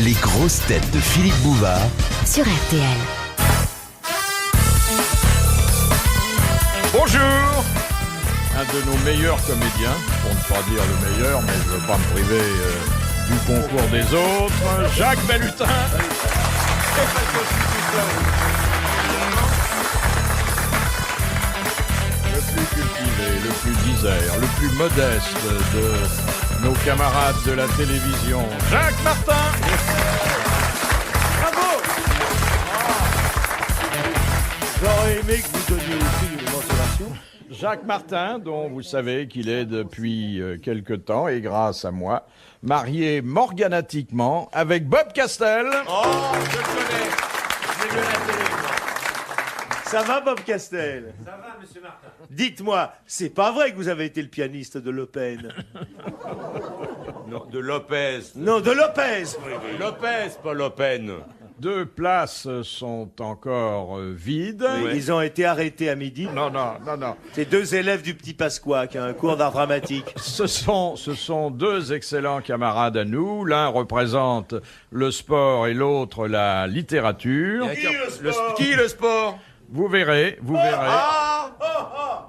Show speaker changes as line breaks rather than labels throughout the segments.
Les grosses têtes de Philippe Bouvard
sur RTL.
Bonjour. Un de nos meilleurs comédiens, pour ne pas dire le meilleur, mais je ne veux pas me priver du concours des autres, Jacques Balutin. Le plus cultivé, le plus disert, le plus modeste de nos camarades de la télévision, Jacques Martin.
Bravo! J'aurais aimé que vous donniez aussi une mensuration.
Jacques Martin, dont vous savez qu'il est depuis quelque temps, et grâce à moi, marié morganatiquement avec Bob Castel.
Oh, je le connais. J'ai vu la télé, moi. Ça va, Bob Castel?
Ça va, monsieur Martin?
Dites-moi, c'est pas vrai que vous avez été le pianiste de Lopez?
Non, de Lopez.
Non, de Lopez.
Lopez, pas Lopen.
2 places sont encore vides.
Oui, ils ont été arrêtés à midi.
Non.
C'est 2 élèves du Petit Pasqua qui a un cours d'art dramatique.
Ce sont 2 excellents camarades à nous. L'un représente le sport et l'autre la littérature.
Qui le sport?
Vous verrez.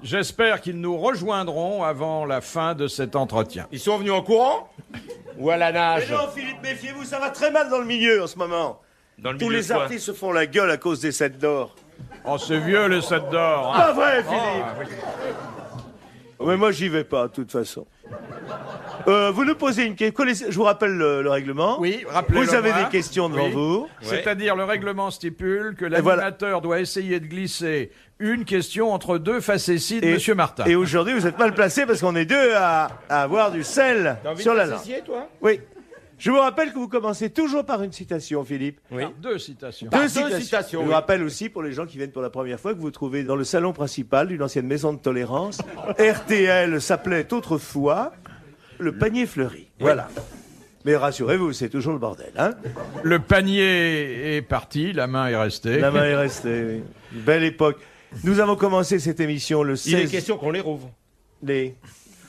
J'espère qu'ils nous rejoindront avant la fin de cet entretien.
Ils sont venus en courant? Ou à la
Mais
nage?
non, Philippe, méfiez-vous, ça va très mal dans le milieu en ce moment.
Dans le
Tous
milieu
les
de quoi?
artistes se font la gueule à cause des 7 d'or.
Oh, c'est vieux les 7 d'or. Hein.
Pas vrai, Philippe. Mais moi, j'y vais pas, de toute façon. Vous nous posez une question. Je vous rappelle le règlement.
Oui, rappelez-le.
Vous avez
moi.
des questions devant
Oui.
vous.
C'est-à-dire, le règlement stipule que
voilà.
l'animateur doit essayer de glisser une question entre 2 facéties de Monsieur Martin.
Et aujourd'hui, vous êtes mal placé parce qu'on est 2 à avoir du sel sur la langue.
toi?
Oui. Je vous rappelle que vous commencez toujours par une citation, Philippe.
Oui.
2 citations.
Deux citations,
Je vous
oui.
rappelle aussi, pour les gens qui viennent pour la première fois, que vous trouvez dans le salon principal d'une ancienne maison de tolérance. RTL s'appelait autrefois le panier fleuri. Voilà. Mais rassurez-vous, c'est toujours le bordel, hein.
Le panier est parti, la main est restée.
La main est restée, oui. Une belle époque. Nous avons commencé cette émission le 16...
Il est question qu'on les rouvre.
Les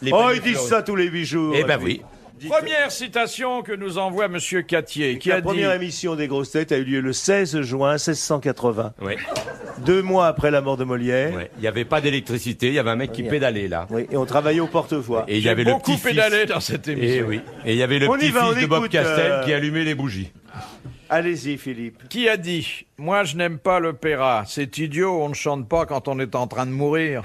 Les
Oh,
paniers
ils disent
fleuris.
ça tous les 8 jours.
Eh ben oui.
Première citation que nous envoie Monsieur Cattier, qui
La
a dit...
première émission des grosses têtes a eu lieu le 16 juin 1680.
Oui.
2 mois après la mort de Molière.
Ouais. Il n'y avait pas d'électricité, il y avait un mec qui pédalait là.
Oui, et on travaillait au porte-voix.
Et il y
J'ai
avait le
beaucoup
petit-fils.
pédalé dans cette
Et
émission.
oui. Et il y avait le
On y va,
petit-fils
on
de Bob
écoute,
Castel qui allumait les bougies.
Allez-y, Philippe.
Qui a dit « Moi, je n'aime pas l'opéra. C'est idiot, on ne chante pas quand on est en train de mourir.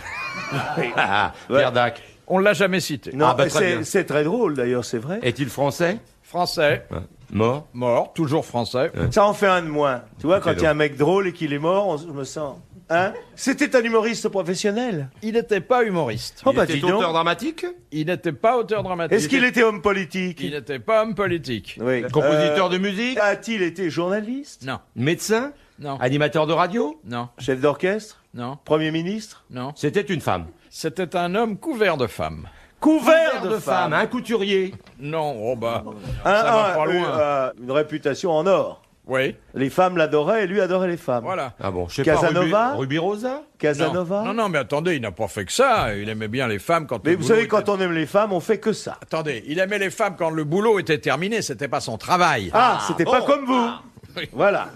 Pierre Dac. »
On ne l'a jamais cité.
Non,
Ah, bah, très bien.
c'est très drôle d'ailleurs, c'est vrai.
Est-il français?
Français,
Mort?
mort, toujours français.
Ça en fait un de moins. Tu vois, quand
C'est
il y a un mec drôle et qu'il est mort, je me sens. Hein? C'était un humoriste professionnel.
Il n'était pas humoriste.
Oh bah
Il
dis
était
donc.
auteur dramatique?
Il n'était pas auteur dramatique.
Est-ce qu'il était homme politique?
Il n'était pas homme politique.
Oui.
Compositeur de musique?
A-t-il été journaliste?
Non,
Médecin?
non,
Animateur de radio?
non,
Chef d'orchestre?
non,
Premier ministre?
non.
C'était une femme.
C'était un homme couvert de femmes.
Couvert de femmes.
un couturier.
Non, oh bah, ça va pas loin.
Une réputation en or.
Oui,
Les femmes l'adoraient et lui adorait les femmes.
voilà.
Ah bon, je sais
Casanova?
pas, Ruby Rosa?
Casanova?
Non, mais attendez, il n'a pas fait que ça. Il aimait bien les femmes quand
Mais
le
vous
boulot
savez, quand
était-
on aime les femmes, on fait que ça.
Attendez, il aimait les femmes quand le boulot était terminé, c'était pas son travail.
Ah, c'était pas
bon.
comme vous.
Oui.
Voilà.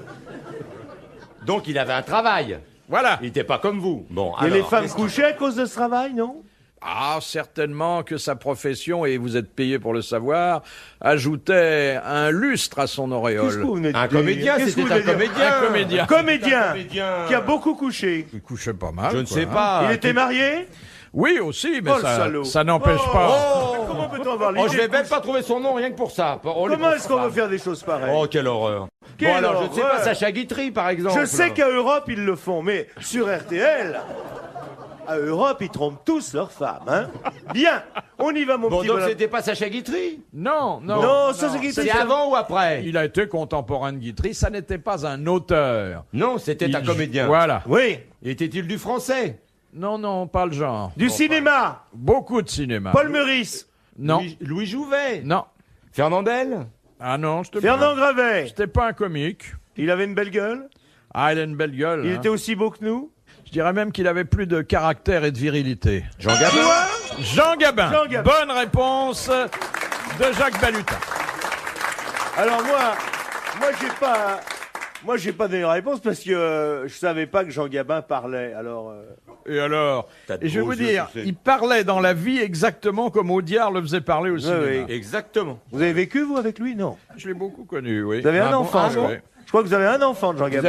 Donc il avait un travail.
Voilà.
Il n'était pas comme vous. Bon,
Et
alors,
les femmes
qu'est-ce
couchaient à cause de ce travail, non?
Ah, certainement que sa profession, et vous êtes payé pour le savoir, ajoutait un lustre à son
Qu'est-ce que
auréole.
vous venez de
Un
dire?
comédien,
Qu'est-ce que
c'était
vous
un
venez de dire?
comédien.
Un comédien.
Comédien
comédien.
qui a beaucoup couché.
Il couchait pas mal.
Je ne
quoi,
sais
hein.
pas.
Il était marié?
Oui, aussi, mais
Oh, le salaud.
ça n'empêche pas.
Comment peut-on avoir
Oh,
l'idée
je vais
de
même
coucher?
pas trouver son nom rien que pour ça.
Comment est-ce qu'on veut faire des choses pareilles?
Oh, quelle horreur.
Quelle
Bon, alors, je ne sais
horreur.
pas, Sacha Guitry, par exemple.
Je sais qu'à Europe, ils le font, mais sur RTL, à Europe, ils trompent tous leurs femmes. Hein? Bien, on y va, mon
Bon,
petit
donc
bonhomme.
c'était pas Sacha Guitry?
Non.
Non, ça, c'est qui
C'est avant ou après?
Il a été contemporain de Guitry, ça n'était pas un auteur.
Non, c'était un comédien.
Voilà.
Oui,
Était-il du français?
Non, pas le genre.
du cinéma.
Beaucoup de cinéma.
Paul Meurice,
Non,
Louis Jouvet?
non.
Fernandel?
Ah non, je te
Fernand Gravet.
C'était pas un comique.
Il avait une belle gueule.
Ah, il a une belle gueule.
Il
hein.
était aussi beau que nous.
Je dirais même qu'il avait plus de caractère et de virilité.
Jean Gabin?
Jean Gabin.
Jean Gabin.
Bonne réponse de Jacques Balutin.
Alors moi, Moi, j'ai pas donné la réponse parce que je savais pas que Jean Gabin parlait. Alors,
Et alors
T'as de
Et je vais
beaux
vous
yeux,
dire,
tu sais.
il parlait dans la vie exactement comme Audiard le faisait parler au cinéma.
oui.
Exactement.
vous avez vécu vous avec lui? Non.
Je l'ai beaucoup connu, oui.
Vous avez un
bon
enfant,
Ah
je
bon
crois. Je crois que vous avez un enfant de Jean
Vous
Gabin.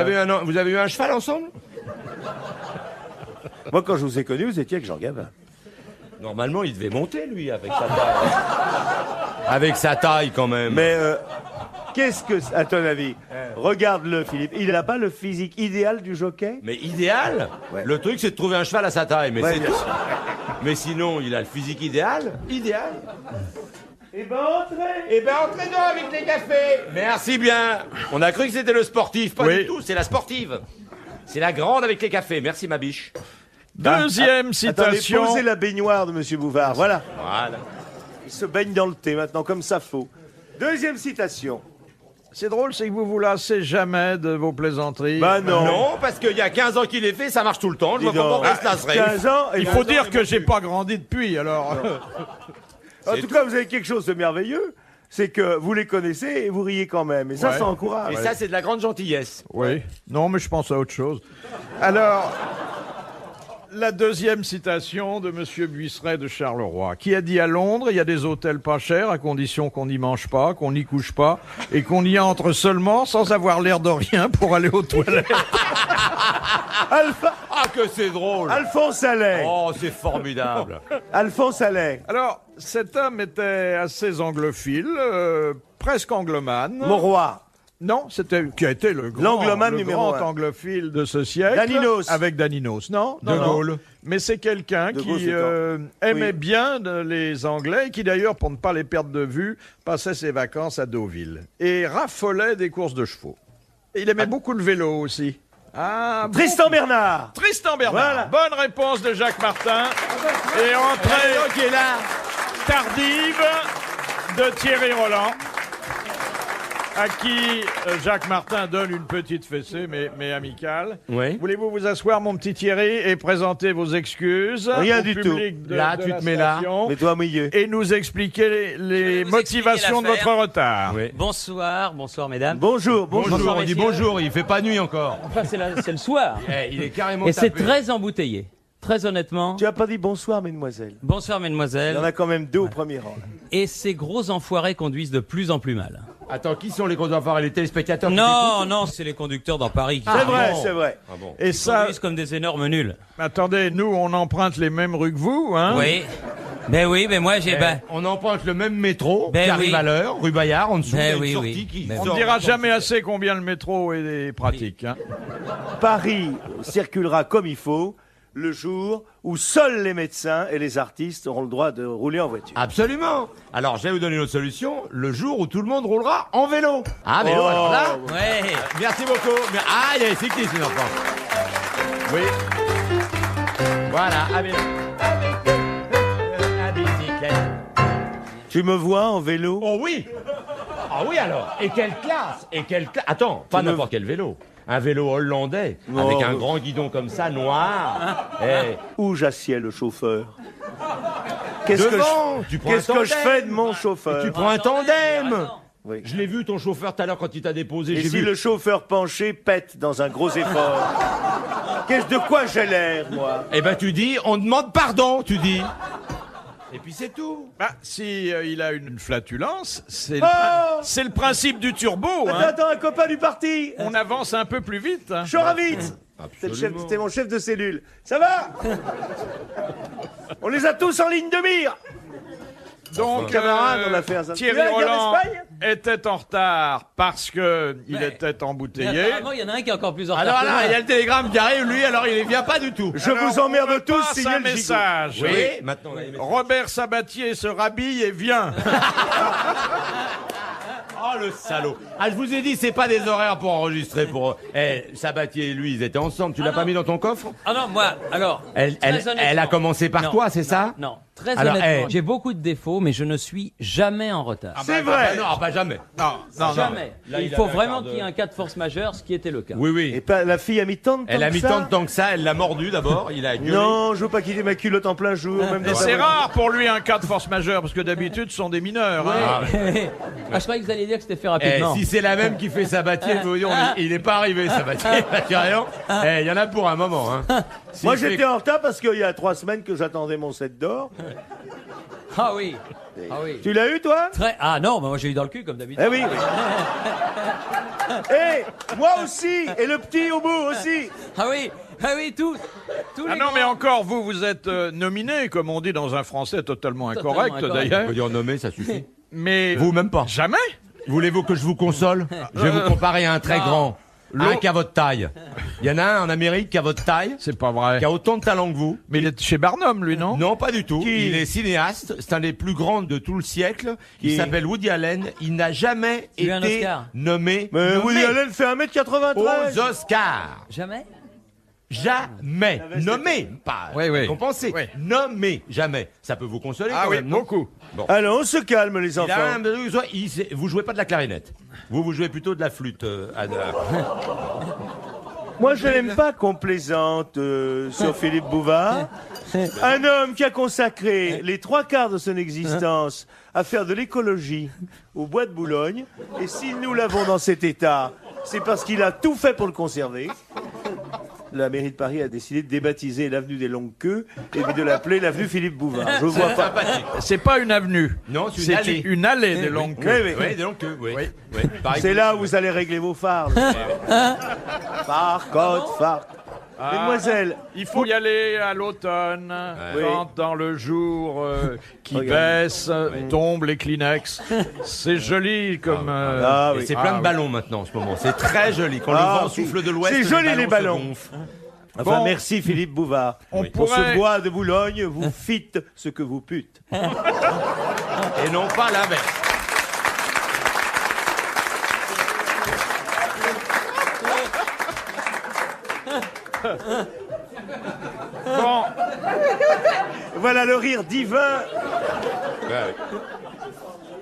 avez eu un cheval ensemble?
Moi, quand je vous ai connu, vous étiez avec Jean Gabin.
Normalement, il devait monter, lui, avec sa taille. Avec sa taille, quand même.
Mais qu'est-ce que, à ton avis, regarde-le, Philippe. Il n'a pas le physique idéal du jockey?
Mais idéal.
Ouais.
Le truc, c'est de trouver un cheval à sa taille. Mais,
Ouais,
c'est
bien
tout.
sûr.
Mais sinon, il a le physique idéal. Idéal.
Eh ben, entrez.
Entrez donc avec les cafés. Merci bien. On a cru que c'était le sportif. Pas
Oui.
du tout, c'est la sportive. C'est la grande avec les cafés. Merci, ma biche.
Deuxième
Attendez,
citation.
posez la baignoire de Monsieur Bouvard. Voilà.
Voilà.
Il se baigne dans le thé maintenant, comme ça faut. Deuxième citation.
C'est drôle, c'est que vous vous lassez jamais de vos plaisanteries.
Bah non.
Non, parce qu'il y a 15 ans qu'il est fait, ça marche tout le temps. Je vois
Dis
pas
donc.
pourquoi il se lasserait.
15 ans. et
Il faut dire que j'ai pas grandi depuis, alors.
En tout cas, vous avez quelque chose de merveilleux. C'est que vous les connaissez et vous riez quand même. Et ça,
Ouais.
ça encourage.
Et ça, c'est de la grande gentillesse.
Oui. Non, mais je pense à autre chose. Alors, la deuxième citation de Monsieur Buisseret de Charleroi, qui a dit à Londres, il y a des hôtels pas chers à condition qu'on n'y mange pas, qu'on n'y couche pas, et qu'on y entre seulement sans avoir l'air de rien pour aller aux toilettes.
Ah, que c'est drôle.
Alphonse Allais.
Oh, c'est formidable.
Alphonse Allais.
Alors, cet homme était assez anglophile, presque anglomane.
Mauroy.
Non, c'était qui a été le grand,
L'anglomane
le
numéro
grand
un.
anglophile de ce siècle.
Daninos.
Avec Daninos. Non,
De
non, non.
Gaulle.
Mais c'est quelqu'un
De Gaulle,
qui
c'est
aimait
Oui.
bien les Anglais et qui d'ailleurs, pour ne pas les perdre de vue, passait ses vacances à Deauville et raffolait des courses de chevaux. Et il aimait beaucoup le vélo aussi. Ah,
Tristan Bernard.
Tristan Bernard.
Voilà.
Bonne réponse de Jacques Martin. Et entrée
qui est là.
tardive de Thierry Roland, à qui Jacques Martin donne une petite fessée, mais amicale.
Oui.
Voulez-vous vous asseoir, mon petit Thierry, et présenter vos excuses
Rien
au
du
public
tout.
de,
Là,
de
tu
la
te mets là.
station,
Mets-toi au milieu.
et nous expliquer les
vous
motivations de
expliquer
votre
l'affaire.
retard.
Oui.
Bonsoir, bonsoir mesdames.
Bonjour, bonjour.
Bonjour,
On dit
messieurs.
bonjour, il fait pas nuit encore.
Enfin, c'est le soir.
Il est carrément
Et c'est
tapé.
très embouteillé. Très honnêtement.
Tu as pas dit bonsoir, mesdemoiselles.
Bonsoir
Il y en
mesdemoiselles.
a quand même deux au premier rang. là.
Et ces gros enfoirés conduisent de plus en plus mal.
Attends, qui sont les gros enfants et les téléspectateurs qui
Non, non, c'est les conducteurs dans Paris qui
C'est vrai,
bon.
c'est vrai.
Ah bon.
Et ça,
conduisent comme des énormes nuls.
attendez, nous, on emprunte les mêmes rues que vous, hein?
Oui, mais moi j'ai... Ben,
On emprunte le même métro
Ben
qui arrive
oui.
à l'heure, rue Bayard, en dessous, il y a une
oui,
sortie
oui.
qui
Ben
On
sort
ne dira
dans-
jamais assez combien le métro est pratique. Hein.
Paris circulera comme il faut le jour où seuls les médecins et les artistes auront le droit de rouler en voiture.
Absolument. Alors, je vais vous donner une autre solution. Le jour où tout le monde roulera en vélo. Ah, vélo,
Oh.
alors là.
ouais.
Merci beaucoup. Ah, il y a les cyclistes, les enfants. Oui. Voilà, à vélo. À bicyclette.
Tu me vois en vélo?
Oh oui. Ah oui, alors. Et quelle classe. Et quelle classe. Attends, pas n'importe quel vélo. Un vélo hollandais,
Oh.
avec un grand guidon comme ça, noir. Eh,
Où j'assieds le chauffeur? Qu'est-ce que
devant,
je,
tu prends un
qu'est-ce que je
tandem.
fais de mon chauffeur?
tu prends un tandem.
Oui.
Je l'ai vu, ton chauffeur, tout à l'heure, quand il t'a déposé.
Et
J'ai
si
vu.
le chauffeur penché pète dans un gros effort? De quoi j'ai l'air, moi?
Eh ben, tu dis, on demande pardon, tu dis. Et puis c'est tout.
Bah, si il a une flatulence, c'est
Oh
c'est le principe du turbo.
Attends,
Hein.
attends, un copain du parti!
On avance un peu plus vite. Hein.
Choravitz! C'était mon chef de cellule. Ça va? On les a tous en ligne de mire!
Donc,
Camarade, on a fait un...
Thierry
Tu veux la guerre
Roland
d'Espagne?
était en retard parce que il était
Mais
embouteillé.
apparemment, il y en a un qui est encore plus en retard.
Alors
que
là,
moi.
il y a le télégramme qui arrive, lui, alors il ne vient pas du tout.
Je
Alors,
vous emmerde
on me
tous,
passe
signez
un
le gigot.
message.
Oui, maintenant on a les messages.
Robert Sabatier se rhabille et vient.
Oh le salaud. Ah, je vous ai dit, c'est pas des horaires pour enregistrer pour. Sabatier et lui, ils étaient ensemble. Tu l'as
non.
pas mis dans ton coffre?
Ah non, moi, alors...
Elle
très
a
honnêtement.
commencé par
Non,
toi, c'est
non,
ça?
Non. Très
Alors,
honnêtement,
eh.
j'ai beaucoup de défauts, mais je ne suis jamais en retard.
C'est vrai.
Non, jamais.
Non.
Jamais.
Là,
Il
il
faut
avait un
vraiment
quart de-
qu'il y ait un cas de force majeure, ce qui était le cas.
Oui, oui.
Et pas, la fille a mis tant de temps
Elle a
que
mis
ça
tant de temps que ça, elle l'a mordu d'abord, il a gueulé.
Non, je veux pas quitter ma culotte en plein jour. Même
Et
dans
c'est
la-
rare pour lui un cas de force majeure, parce que d'habitude, ce sont des mineurs. hein.
Ouais. Je croyais que vous alliez dire que c'était fait
Eh,
rapidement.
si c'est la même qui fait Sabatier, je vous dis, il n'est pas arrivé Sabatier, carrément. Eh, il y en a pour un moment. Hein.
Moi,
S'il fait-
j'étais en retard parce qu'il y a 3 semaines que j'attendais mon set d'or.
Ah oui. Ah oui.
Tu l'as eu, toi?
Ah non, mais moi j'ai eu dans le cul comme d'habitude.
Eh oui. Eh, moi aussi. Et le petit au bout aussi.
Ah oui, tous. Tous
Ah
les
non,
grands.
mais encore, vous êtes nominé, comme on dit dans un français totalement incorrect,
Totalement incorrect.
On
d'ailleurs.
peut dire nommer, ça suffit.
Mais
Vous, même pas.
jamais.
Voulez-vous que je vous console? Je vais vous comparer à un très
Non.
grand. Un qui a votre taille. Il y en a un en Amérique qui a votre taille,
C'est pas vrai.
qui a autant de talent que vous.
Mais il est chez Barnum, lui, non?
Non, pas du tout.
Qui
Il est cinéaste. C'est un des plus grands de tout le siècle. Il
Qui
s'appelle Woody Allen. Il n'a jamais
Il a eu un
été
Oscar.
nommé,
Mais
nommé
Woody Allen fait 1m93.
aux Oscars.
Jamais.
Jamais. Nommé. Pas
Oui.
compensé.
Oui.
Nommé. Jamais. Ça peut vous consoler
Ah
quand
oui,
même, non?
beaucoup.
Allez, on se calme, les
Il a
enfants.
vous jouez pas de la clarinette. Vous jouez plutôt de la flûte.
Moi, je n'aime pas qu'on plaisante sur Philippe Bouvard. Un homme qui a consacré les 3/4 de son existence à faire de l'écologie au bois de Boulogne. Et si nous l'avons dans cet état, c'est parce qu'il a tout fait pour le conserver. La mairie de Paris a décidé de débaptiser l'avenue des Longues Queues et de l'appeler l'avenue Philippe Bouvard. Je vois pas.
C'est pas une avenue.
Non, c'est une allée.
une allée des longues
Oui,
queues.
oui.
Oui, donc, oui.
Oui.
Oui. Pareil
C'est
que-
là où vous allez régler vos phares. Phare, code, phare. Mesdemoiselles,
Il faut y aller à l'automne, quand dans le jour qui baisse, tombent les Kleenex. C'est joli comme...
Ah
Et
oui.
c'est plein de ballons maintenant en ce moment. C'est très joli. Quand le vent
oui.
souffle de l'ouest,
C'est joli, les
se
ballons.
gonflent.
Enfin,
Bon.
merci Philippe Bouvard.
On
Pour
pourrait-
ce bois de Boulogne, vous fîtes ce que vous pûtes.
Et non pas l'inverse.
Bon,
Voilà le rire divin.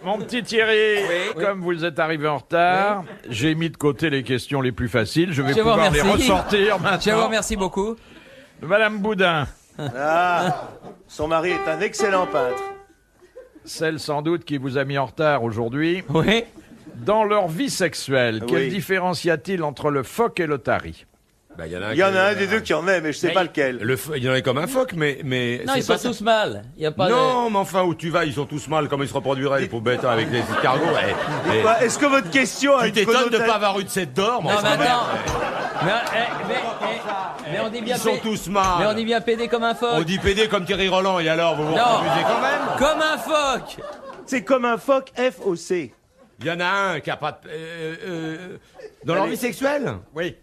mon petit Thierry, comme vous êtes arrivé en retard, j'ai mis de côté les questions les plus faciles. Je vais
Je vous
pouvoir les
remercie.
ressortir
Je vous
maintenant.
remercie beaucoup.
Madame Boudin,
Ah, son mari est un excellent peintre.
celle sans doute qui vous a mis en retard aujourd'hui.
Oui.
Dans leur vie sexuelle, quelle
Oui.
différence y a-t-il entre le phoque et l'otarie?
Bah,
Il y en a un des deux qui en est, mais je sais pas lequel.
Il y en a comme un phoque, mais
Non,
c'est
ils
pas
sont
ça.
tous mal. Il y a pas
Non, mais enfin, où tu vas, ils sont tous mal. Comment ils se reproduiraient, les pauvres bêtes, avec les escargots.
Bah, est-ce que votre question a
Tu
une
t'étonnes de
connotation...
pas avoir eu de cette d'or,
de.
mais
Non, mais
enfin,
attends. Mais on dit bien
ils sont
pédé.
tous mal.
Mais on dit bien pédé comme un
On
phoque.
dit PD comme Thierry Roland, et alors, vous vous
Non.
refusez quand même?
Comme un phoque.
C'est comme un phoque FOC.
Il y en a un qui a pas de... dans leur vie sexuelle?
Oui.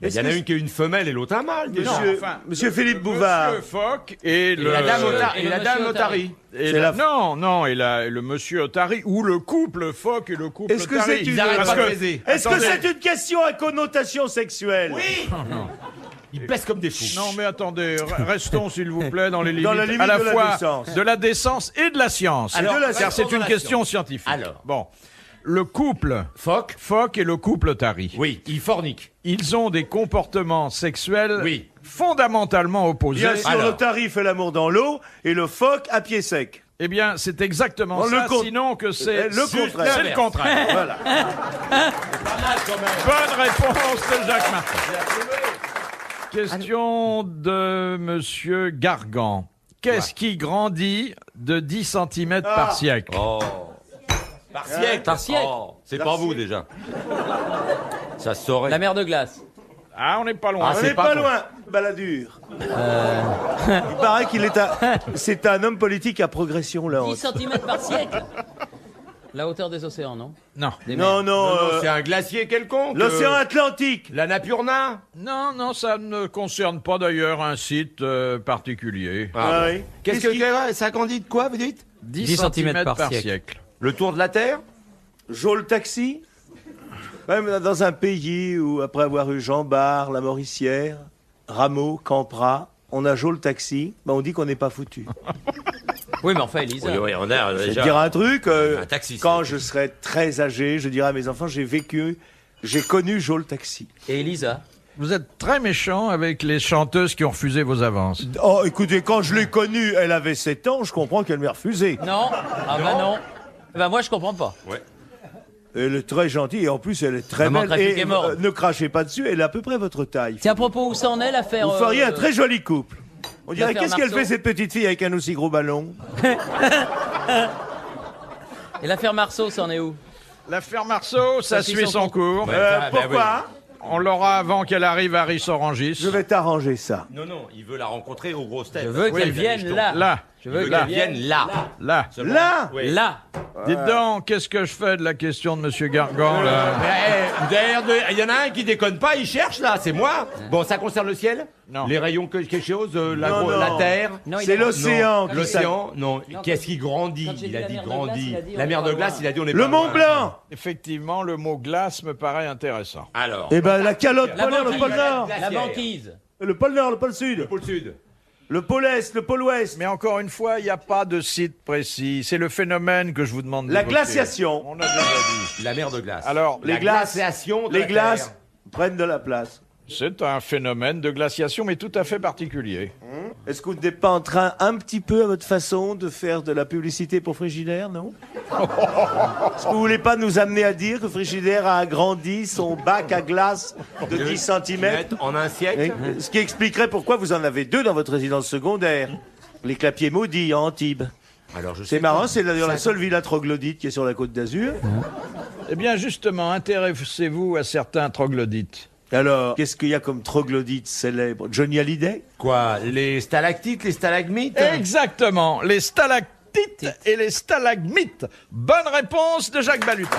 Il y en a une qui est une femelle et l'autre un mâle. déjà.
Monsieur Philippe Bouvard.
Monsieur Phoque et
Et
le...
la dame,
et
et
le
la
monsieur
dame
Otari.
Otari.
et
C'est
la-
la-
Non, et le monsieur Otari, ou le couple Phoque et le couple
Est-ce que
Otari.
c'est une...
Ils arrêtent
Parce
pas de
que-
baiser.
Est-ce que
Attendez.
c'est une question à connotation sexuelle?
Oui. Ils baissent comme des fous.
Non, mais attendez, restons s'il vous plaît dans les limites,
Dans la limite
à la
de la
fois
décence.
de la décence et de la science.
Alors,
car
restons
c'est
dans
une
la
question scientifique.
Alors.
Bon, le couple
Phoque?
Phoque et le couple Otari,
Oui, ils forniquent.
ils ont des comportements sexuels
Oui.
fondamentalement opposés.
Bien sûr,
Alors.
le tarif fait l'amour dans l'eau et le phoque à pied sec.
Eh bien, c'est exactement
Non,
ça,
le con-
sinon que c'est
le contraire.
C'est le contraire.
Voilà.
Bonne réponse de Jacques Martin. Question de Monsieur Gargan. Qu'est-ce qui grandit de 10 cm par siècle?
Oh. Par siècle.
Par siècle.
Oh, c'est pas vous déjà. Ça se saurait.
La mer de glace.
Ah, on n'est pas loin.
Ah,
On
c'est
n'est
pas
pas
con.
loin, Balladur. Il paraît qu'il est c'est un homme politique à progression, là.
10 cm par siècle. La hauteur des océans, non?
Non.
Des
Non,
mers.
non,
Non, non, c'est un glacier quelconque.
l'océan Atlantique.
La Napurna.
Non, non, ça ne concerne pas d'ailleurs un site particulier.
Ah oui.
Qu'est-ce que ça grandit de quoi, vous dites?
10 cm par siècle.
Le tour de la Terre?
Joe Taxi. Même dans un pays où, après avoir eu Jean Bart, la Mauricière, Rameau, Campra, on a Joe Taxi, ben on dit qu'on n'est pas foutu.
Oui, mais enfin, Elisa.
Oui, on a
Je vais
déjà
te dire un truc.
un taxi.
Quand je serai très âgé, je dirai à mes enfants, j'ai connu Joe le taxi.
Et Elisa.
Vous êtes très méchant avec les chanteuses qui ont refusé vos avances.
Oh, écoutez, quand je l'ai connue, elle avait 7 ans, je comprends qu'elle m'ait refusé.
Non. Ah bah non. Bah moi, je comprends pas.
Elle est très gentille et en plus, elle est très
Maman
belle.
trafic
Et
est mort.
ne crachez pas dessus, elle est à peu près votre taille.
C'est à propos où ça en est l'affaire.
Vous feriez un très joli couple. On dirait,
l'affaire
qu'est-ce qu'elle
Marceau.
fait cette petite fille avec un aussi gros ballon?
Et l'affaire Marceau, ça en est où?
L'affaire Marceau, ça suit son cours.
Pourquoi?
On l'aura avant qu'elle arrive à Rissorangis.
Je vais t'arranger ça.
Non, il veut la rencontrer aux grosses têtes.
Je veux qu'elle vienne là.
Là,
Je
Il
veux
veut
qu'elle
qu'elle vienne là.
là.
Seulement.
Là
Oui.
Là.
Dites donc, qu'est-ce que je fais de la question de Monsieur Gargan, là?
Il y en a un qui déconne pas, il cherche là, c'est moi. Bon, ça concerne le ciel?
Non.
Les rayons, quelque chose,
Non,
la
non.
terre?
Non, il
C'est
a-
l'océan.
Non, l'océan, non. Qu'est-ce qui grandit?
quand j'ai
Il a
dit
dit
la mer de
grandit.
glace, il a dit,
La
on
mer
est
de
pas
glace,
loin.
il a dit on est
Le
pas
Mont
loin.
Blanc.
Effectivement, le mot glace me paraît intéressant.
Alors,
Eh ben, la calotte
La
polaire, le
banquise.
pôle Nord.
La banquise.
Le pôle Nord, le pôle Sud.
pôle sud.
Le pôle Est, le pôle Ouest.
Mais encore une fois, il n'y a pas de site précis. C'est le phénomène que je vous demande
La
d'évoquer.
glaciation.
On a déjà dit.
La mer de glace.
Alors,
Les
La
glaces,
glaciation de
les
la
glaces
Terre.
prennent de la place.
c'est un phénomène de glaciation, mais tout à fait particulier.
Est-ce que vous n'êtes pas en train, un petit peu à votre façon, de faire de la publicité pour Frigidaire, non? Est-ce que vous voulez pas nous amener à dire que Frigidaire a agrandi son bac à glace de 10 cm?
En un siècle.
Ce qui expliquerait pourquoi vous en avez 2 dans votre résidence secondaire. Les clapiers maudits à Antibes.
Alors, je
C'est
sais
marrant,
pas.
c'est d'ailleurs la seule villa troglodyte qui est sur la côte d'Azur.
Eh bien, justement, intéressez-vous à certains troglodytes.
Alors, qu'est-ce qu'il y a comme troglodyte célèbre? Johnny Hallyday?
Quoi? Les stalactites, les stalagmites?
Exactement, les stalactites et les stalagmites. Bonne réponse de Jacques Balutin.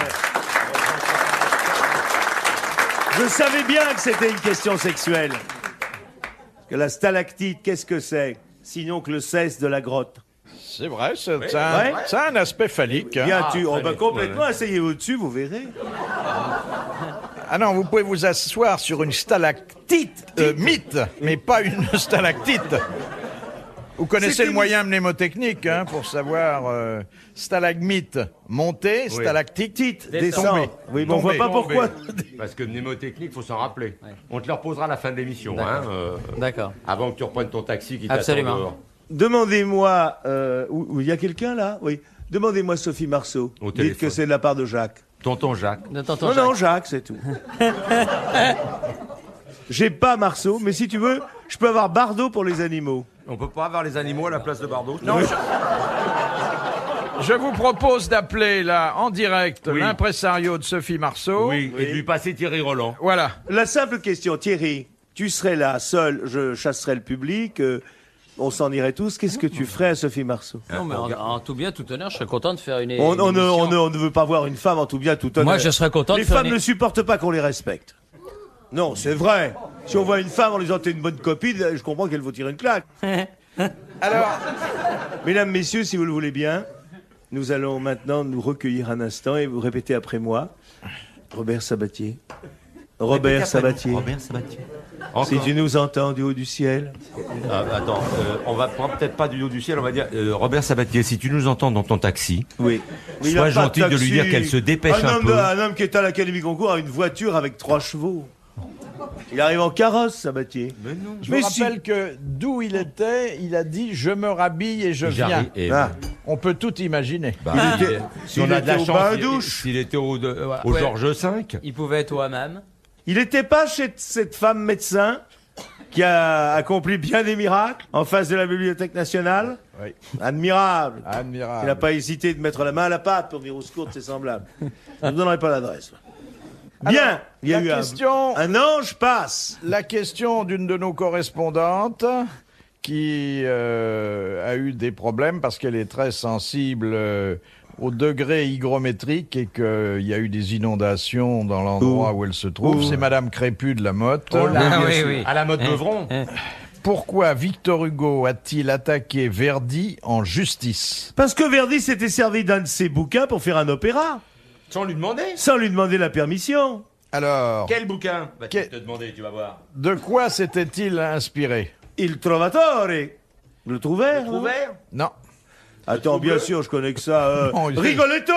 Je savais bien que c'était une question sexuelle. Parce que la stalactite, qu'est-ce que c'est? Sinon que le cesse de la grotte.
C'est vrai, ça
Ouais.
a un aspect phallique. Hein.
Bien, oh,
très
bah,
bien.
complètement, asseyez-vous dessus, vous verrez.
Ah non, vous pouvez vous asseoir sur une stalactite, mythe, mais pas une stalactite. Vous connaissez
C'était
le moyen mnémotechnique hein, pour savoir stalagmite, monter, stalactite,
Descend. Oui, mais on voit
Tomber.
pas pourquoi.
Parce que mnémotechnique, faut s'en rappeler. On te le reposera à la fin de l'émission, hein,
D'accord.
avant que tu reprennes ton taxi qui t'attend
Absolument.
dehors.
Demandez-moi, où il y a quelqu'un là? Oui. Demandez-moi Sophie Marceau.
Au
Dites
téléphone.
que c'est de la part de Jacques.
Tonton Jacques.
De tonton
Non,
Jacques.
non, Jacques, c'est tout. J'ai pas Marceau, mais si tu veux, je peux avoir Bardot pour les animaux.
On peut pas avoir les animaux à la place de Bardot?
Non, je vous propose d'appeler là en direct
Oui.
l'impresario de Sophie Marceau.
Oui, et de lui passer Thierry Roland.
Voilà.
La simple question, Thierry, tu serais là, seul, je chasserais le public, on s'en irait tous, qu'est-ce que tu ferais à Sophie Marceau?
Non, mais en tout bien, tout honneur, je serais content de faire une
On
émission.
ne veut pas voir une femme en tout bien, tout honneur.
Moi, je serais content
Les
de faire
femmes
une-
ne supportent pas qu'on les respecte. Non, c'est vrai. Si on voit une femme en lui disant t'es une bonne copine, je comprends qu'elle vous tire une claque.
Alors,
Mesdames, messieurs, si vous le voulez bien, nous allons maintenant nous recueillir un instant et vous répétez après moi. Robert Sabatier. Robert Sabatier.
Robert Sabatier.
Si tu nous entends du haut du ciel.
Attends, on va prendre peut-être pas du haut du ciel, on va dire Robert Sabatier, si tu nous entends dans ton taxi,
Oui. Mais il
sois
a pas
gentil de lui
taxi.
dire qu'elle se dépêche un peu.
Un homme qui est à l'Académie Goncourt a une voiture avec 3 chevaux. Il arrive en carrosse, Sabatier.
je vous rappelle que d'où il était, il a dit « Je me rhabille et je viens
J'arrive. »
Ah.
On peut tout imaginer.
Si on a de la
était au
chance,
bain-douche.
s'il était au
Ouais.
Georges V,
Il pouvait être au hammam.
Il n'était pas chez cette femme médecin qui a accompli bien des miracles en face de la Bibliothèque nationale.
Oui.
Admirable. Il n'a
Admirable.
pas hésité de mettre la main à la pâte pour venir au secours de ses semblables. Je ne vous donnerai pas l'adresse. Bien,
Alors,
il y a
la
eu
question-
un ange passe.
La question d'une de nos correspondantes qui a eu des problèmes parce qu'elle est très sensible au degré hygrométrique et qu'il y a eu des inondations dans l'endroit où elle se trouve. C'est Madame Crépu de la Motte.
Ah oui, oui.
à la mode Beuvron.
Pourquoi Victor Hugo a-t-il attaqué Verdi en justice?
Parce que Verdi s'était servi d'un de ses bouquins pour faire un opéra,
Sans lui demander.
sans lui demander la permission.
Alors,
Quel bouquin va
Quel-
te demander, tu vas voir.
de quoi s'était-il inspiré?
Il Trovatore. Le trouvère. non
Trouvert.
Non.
Attends, bien sûr, je connais que ça.
Non, il-
Rigoletto.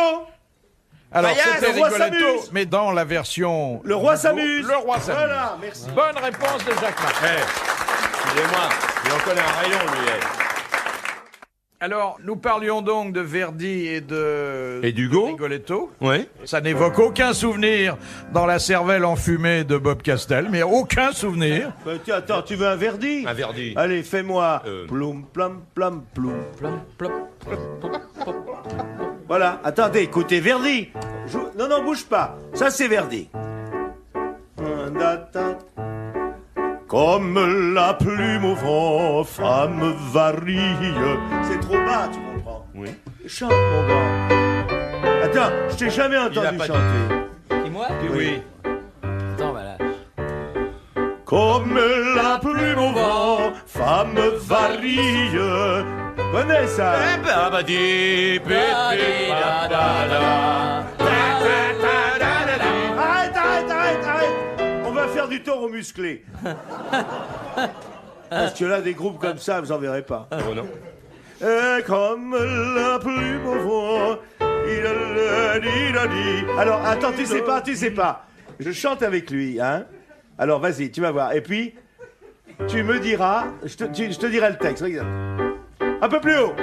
Alors,
Paillasse,
c'était
le roi
Rigoletto,
s'amuse.
mais dans la version...
Le roi s'amuse.
Le roi s'amuse.
Voilà, merci.
Bonne réponse de Jacques Martin.
Excusez-moi, il en connaît un rayon, lui.
Alors, nous parlions donc de Verdi et de...
Et d'Hugo.
de Rigoletto.
Oui.
Ça n'évoque aucun souvenir dans la cervelle enfumée de Bob Castel, mais aucun souvenir.
Bah, tiens, attends, tu veux un Verdi?
Un Verdi.
Allez, fais-moi. Ploum, plam, plam, ploum.
Plom, plom.
Voilà, attendez, écoutez, Verdi. Non, non, bouge pas. Ça, c'est Verdi. Comme la plume au vent, femme varie. C'est trop bas, tu comprends?
Oui.
Chante, mon gars. Attends, je t'ai jamais entendu
pas
chanter.
Et moi
Oui.
Attends, voilà.
Comme la plume au vent, femme varie. Connais ça? Arrête. On va faire du taureau musclé. Parce que là, des groupes comme ça, vous en verrez pas.
Oh non.
Comme la plume au vent. Alors, attends, tu sais pas. Je chante avec lui, hein. Alors, vas-y, tu vas voir. Et puis, tu me diras, je te dirai le texte. Regarde. Un peu plus haut.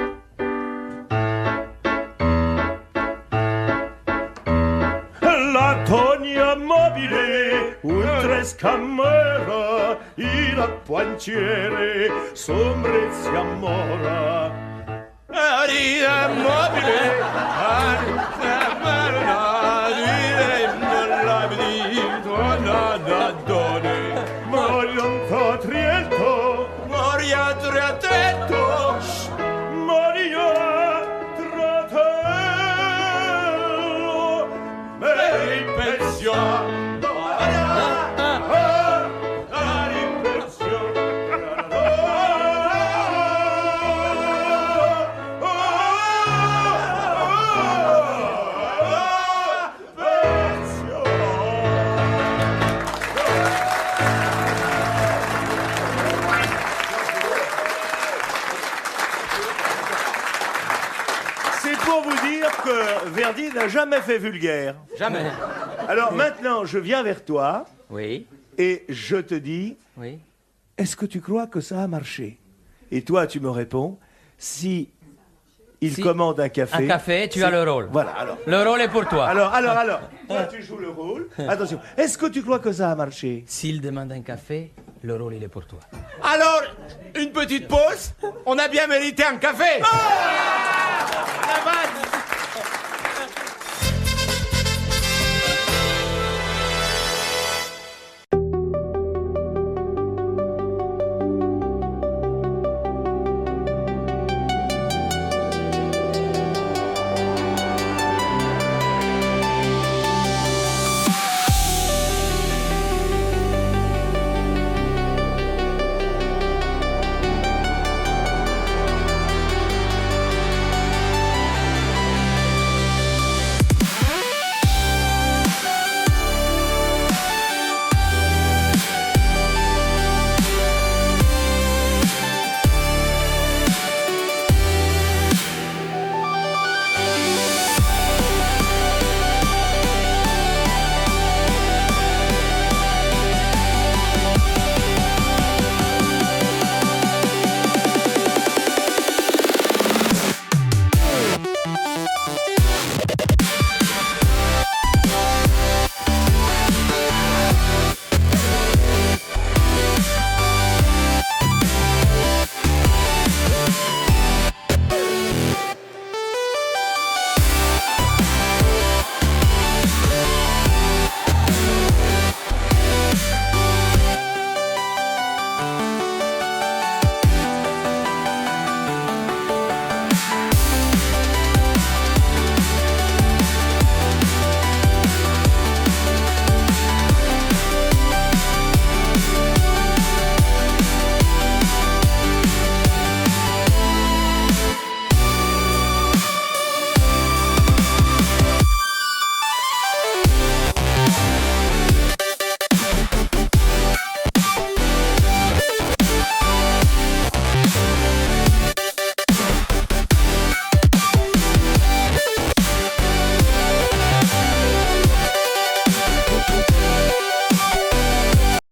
La togna mobile, oltre scamera, il pointiere, sombrezia mora. Arida mobile, Moria trielto, Moria trielto, Moria tratello, per in pensione. C'est pour vous dire que Verdi n'a jamais fait vulgaire.
Jamais.
Alors maintenant, je viens vers toi
Oui,
et je te dis,
oui.
est-ce que tu crois que ça a marché? Et toi, tu me réponds, si il
Si
commande un café...
Un café, tu as le rôle.
Voilà, alors.
Le rôle est pour toi.
Alors, toi, tu joues le rôle. Attention, est-ce que tu crois que ça a marché?
S'il demande un café, le rôle, il est pour toi.
Alors, une petite pause. On a bien mérité un café.
La vache